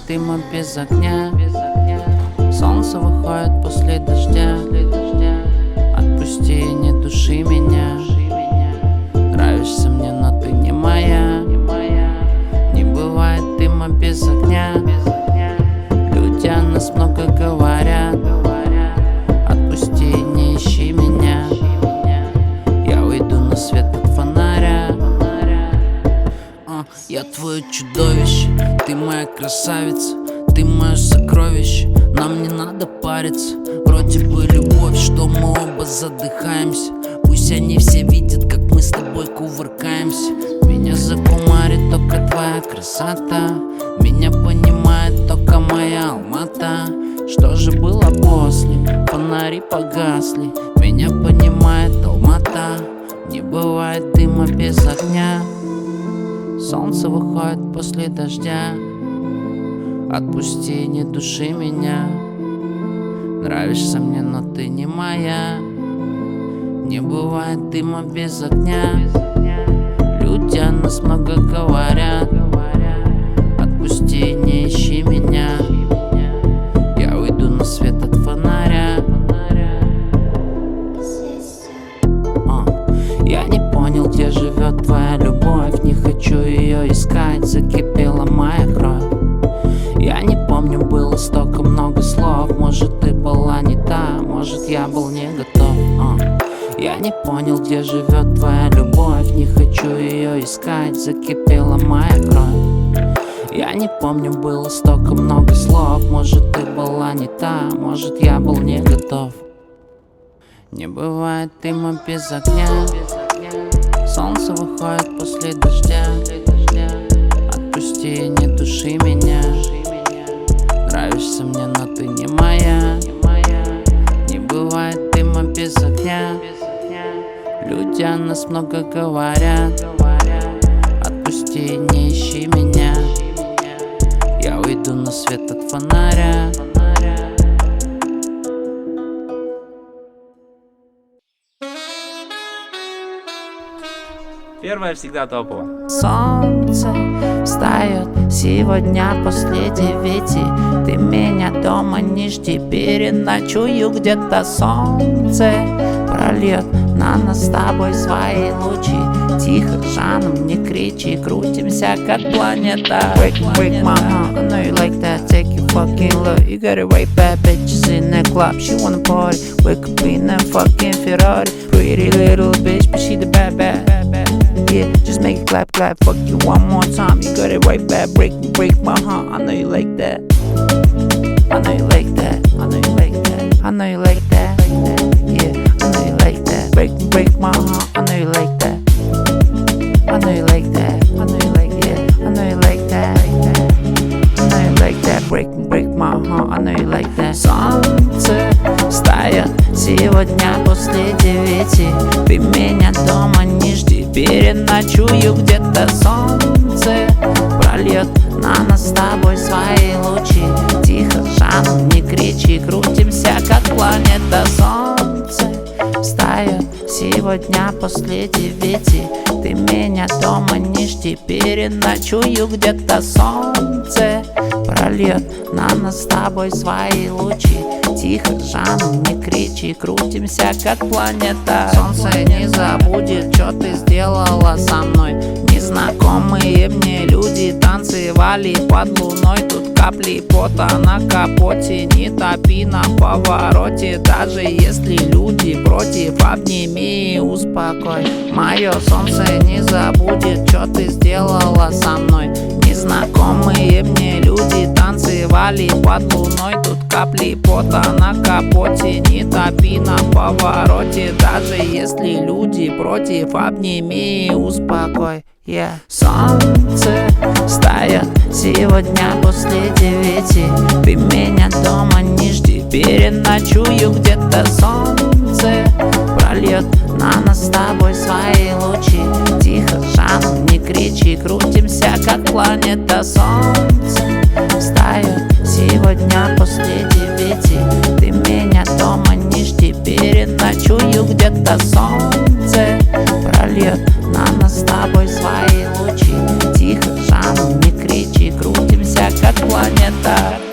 Дыма без огня, солнце выходит после дождя. Отпусти, не души меня. Нравишься мне, но ты не моя. Не бывает дыма без огня. Люди о нас много говорят. Отпусти, не ищи меня. Я уйду на свет от фонаря. Я твое чудовище, ты моя красавица, ты мое сокровище. Нам не надо париться, вроде бы любовь, что мы оба задыхаемся. Пусть они все видят, как мы с тобой кувыркаемся. Меня закумарит только твоя красота, меня понимает только моя Алмата. Что же было после? Фонари погасли, меня понимает Алмата. Не бывает дыма без огня. Солнце выходит после дождя. Отпусти, не души меня. Нравишься мне, но ты не моя. Не бывает дыма без огня. Люди о нас много говорят. Отпусти, не ищи меня. Я уйду на свет от фонаря. Я не понял, где живет твоя любовь. Не хочу ее искать, закипела моя кровь. Я не помню, было столько много слов. Может, ты была не та, может, я был не готов. Я не понял, где живет твоя любовь. Не хочу ее искать, закипела моя кровь. Я не помню, было столько много слов. Может, ты была не та, может, я был не готов. Не бывает дыма без огня. Солнце выходит после дождя. Отпусти, не души меня. Нравишься мне, но ты не моя. Не бывает дыма без огня. Люди о нас много говорят. Отпусти, не ищи меня. Я уйду на свет от фонаря. Первая всегда топовая. Солнце встает сегодня после 9. Ты меня дома не жди, переночую где-то. Солнце прольет на нас с тобой свои лучи. Тихо, жаном, не кричи, крутимся как планета. Break my heart, I know you like that. Take your fucking look, you got it right back. Bitches in the club, she wanna party. Wake up in that fucking Ferrari. Pretty little bitch, but she the bad. Yeah, just make it clap, fuck you one more time. You got it right back, break my heart. I know you like that. I know you like that. I know you like that. I know you like that. Yeah, I know you like that. Break my heart. I know you like that. I know you like that. I know you like that. I know you like that. I know you like that. Break my heart. I know you like that. Солнце встает сегодня после 9. Ты меня дома не жди, переночую где-то. Солнце прольет на нас с тобой свои лучи. Тихо, жаном, не кричи, крутимся как планета. Солнце встает сегодня после 9. Ты меня дома не жди, переночую где-то. Солнце прольет на нас с тобой свои лучи. Тихо, жаном, не кричи, крутимся как планета. Солнце не забудет, что ты сделала со мной. Незнакомые мне люди танцевали под луной. Тут капли пота на капоте, не топи на повороте. Даже если люди против, обними и успокой. Мое солнце не забудет, что ты сделала со мной. Незнакомые мне люди танцевали под луной. Тут капли пота на капоте, не топи на повороте. Даже если люди против, обними и успокой. Солнце встает сегодня после 9. Ты меня дома не жди, переночую где-то, солнце прольет на нас с тобой свои лучи. Тихо, Жанна, не кричи, крутимся, как планета. Солнце встает сегодня после 9. Ты меня дома не жди, переночую где-то, солнце прольет на нас с тобой свои лучи. Тихо, Жанна, не кричи, крутимся, как планета.